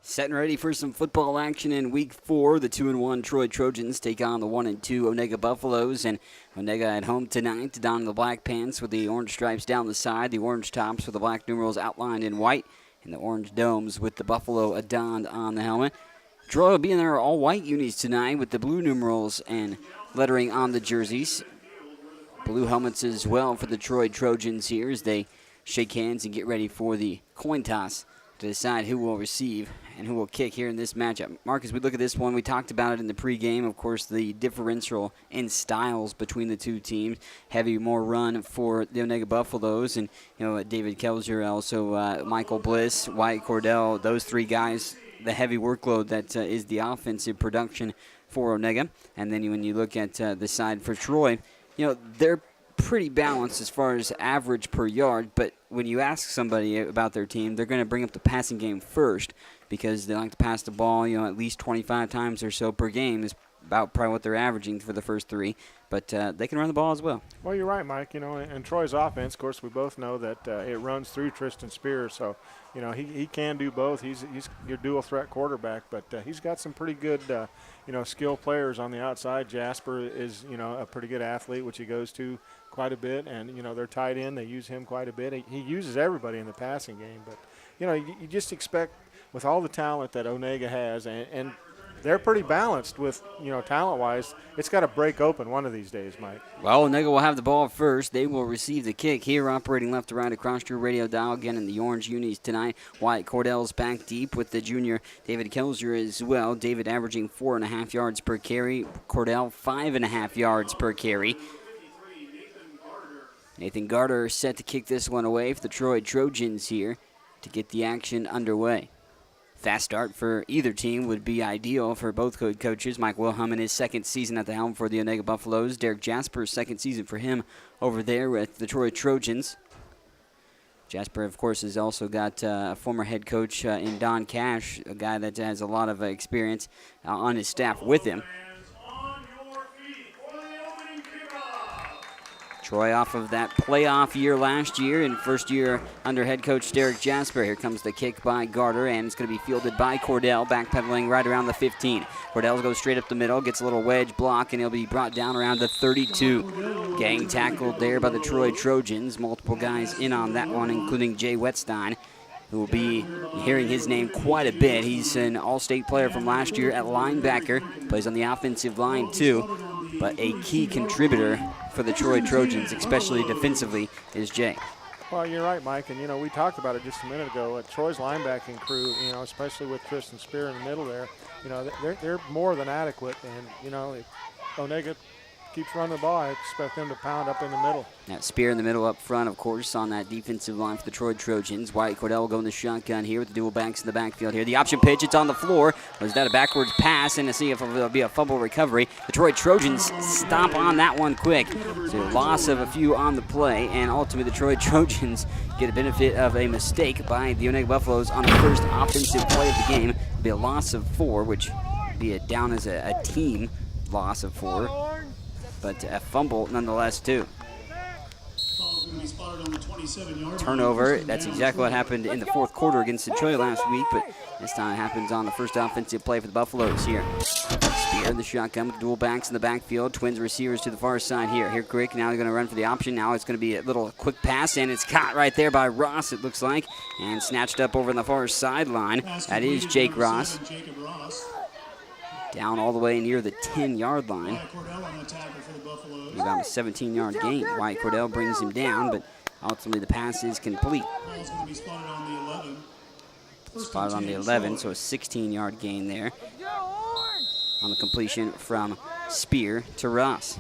Set and ready for some football action in Week 4. The 2-1 Troy Trojans take on the 1-2 Onaga Buffaloes, and Onaga at home tonight, donning the black pants with the orange stripes down the side, the orange tops with the black numerals outlined in white, and the orange domes with the buffalo adorned on the helmet. Troy will be in their all-white unis tonight with the blue numerals and lettering on the jerseys. Blue helmets as well for the Troy Trojans here as they shake hands and get ready for the coin toss to decide who will receive and who will kick here in this matchup. Mark, as we look at this one, we talked about it in the pregame. Of course, the differential in styles between the two teams. Heavy, more run for the Onaga Buffaloes, and David Kelzer, also Michael Bliss, Wyatt Cordell, those three guys, the heavy workload that is the offensive production for Onaga. And then when you look at the side for Troy, they're pretty balanced as far as average per yard, but when you ask somebody about their team, they're going to bring up the passing game first because they like to pass the ball, at least 25 times or so per game is about probably what they're averaging for the first three, but they can run the ball as well. Well, you're right, Mike. And Troy's offense, of course, we both know that it runs through Tristan Spears, so he can do both. He's your dual threat quarterback, but he's got some pretty good skill players on the outside. Jasper is a pretty good athlete, which he goes to quite a bit, and their tight end, they use him quite a bit. He uses everybody in the passing game, but you just expect with all the talent that Onaga has, and they're pretty balanced with, talent-wise. It's got to break open one of these days, Mike. Well, Onaga will have the ball first. They will receive the kick here, operating left to right across your radio dial. Again, in the orange unis tonight. Wyatt Cordell's back deep with the junior David Kelzer as well. David averaging 4.5 yards per carry. Cordell 5.5 yards per carry. Nathan Garter set to kick this one away for the Troy Trojans here to get the action underway. Fast start for either team would be ideal for both coaches. Mike Wilhelm in his second season at the helm for the Onaga Buffaloes. Derek Jasper's second season for him over there with the Troy Trojans. Jasper, of course, has also got a former head coach in Don Cash, a guy that has a lot of experience on his staff with him. Troy off of that playoff year last year and first year under head coach Derek Jasper. Here comes the kick by Garter, and it's going to be fielded by Cordell, backpedaling right around the 15. Cordell goes straight up the middle, gets a little wedge block, and he'll be brought down around the 32. Gang tackled there by the Troy Trojans. Multiple guys in on that one, including Jay Wetstein, who will be hearing his name quite a bit. He's an all-state player from last year at linebacker, plays on the offensive line too, but a key contributor for the Troy Trojans, especially defensively, is Jay. Well, you're right, Mike, and we talked about it just a minute ago. Troy's linebacking crew, especially with Tristan Spear in the middle there, they're more than adequate, and if Onaga keeps running the ball, I expect them to pound up in the middle. That Spear in the middle up front, of course, on that defensive line for the Troy Trojans. Wyatt Cordell will go in the shotgun here with the dual backs in the backfield here. The option pitch, it's on the floor. Was that a backwards pass? And to see if it'll be a fumble recovery. The Troy Trojans stop on that one quick. So loss of a few on the play, and ultimately the Troy Trojans get a benefit of a mistake by the Onaga Buffaloes on the first offensive play of the game. It'll be a loss of 4, which would be down as a team loss of 4. But a fumble nonetheless, too. Turnover. That's exactly what happened in the fourth quarter against Detroit last week, but this time it happens on the first offensive play for the Buffaloes here. Spear in the shotgun with dual backs in the backfield. Twins receivers to the far side here. Here Crick, now they're going to run for the option. Now it's going to be a little quick pass, and it's caught right there by Ross, it looks like, and snatched up over on the far sideline. That is Jake Ross. Down all the way near the 10-yard line. About a 17-yard gain. Wyatt Cordell brings him down, but ultimately the pass is complete. Spotted on the 11, so a 16-yard gain there on the completion from Spear to Ross.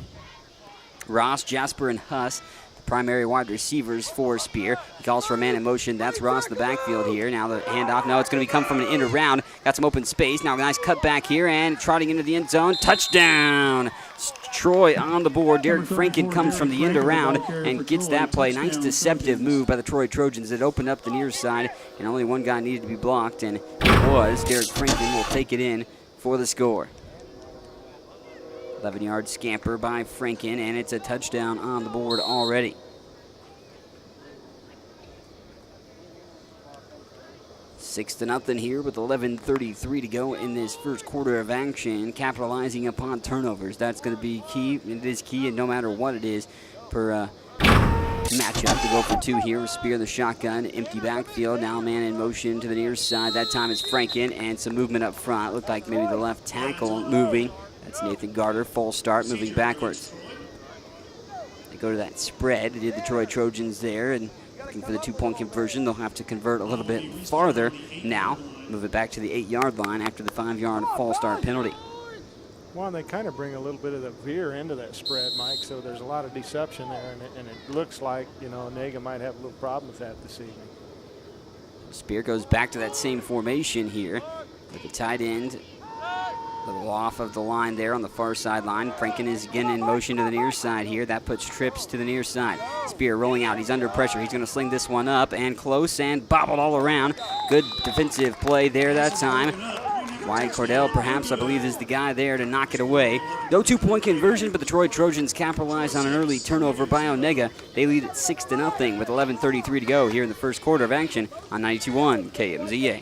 Ross, Jasper, and Huss, the primary wide receivers for Spear. He calls for a man in motion. That's Ross in the backfield here. Now the handoff. No, it's going to come from an end around. Got some open space. Now a nice cut back here and trotting into the end zone. Touchdown! Troy on the board. Derek Franken comes from the end around and gets that play. Nice deceptive move by the Troy Trojans. It opened up the near side, and only one guy needed to be blocked, and it was. Derek Franken will take it in for the score. 11-yard scamper by Franken, and it's a touchdown on the board already. 6-0 here with 11:33 to go in this first quarter of action. Capitalizing upon turnovers. That's going to be key. It is key, and no matter what it is per matchup to go for two here. Spear in the shotgun, empty backfield. Now man in motion to the near side. That time it's Franken, and some movement up front. Looked like maybe the left tackle moving. That's Nathan Garter. Full start, moving backwards. They go to that spread. They did the Troy Trojans there, and looking for the 2-point conversion. They'll have to convert a little bit farther now. Move it back to the 8-yard line after the 5-yard false start penalty. Well, they kind of bring a little bit of the veer into that spread, Mike, so there's a lot of deception there, and it looks like, you know, Onaga might have a little problem with that this evening. Spear goes back to that same formation here with the tight end. A little off of the line there on the far sideline. Franken is again in motion to the near side here. That puts trips to the near side. Spear rolling out. He's under pressure. He's going to sling this one up and close and bobbled all around. Good defensive play there that time. Wyatt Cordell, perhaps, I believe, is the guy there to knock it away. No 2-point conversion, but the Troy Trojans capitalize on an early turnover by Onaga. They lead at 6-0 with 11:33 to go here in the first quarter of action on 92.1 KMZA.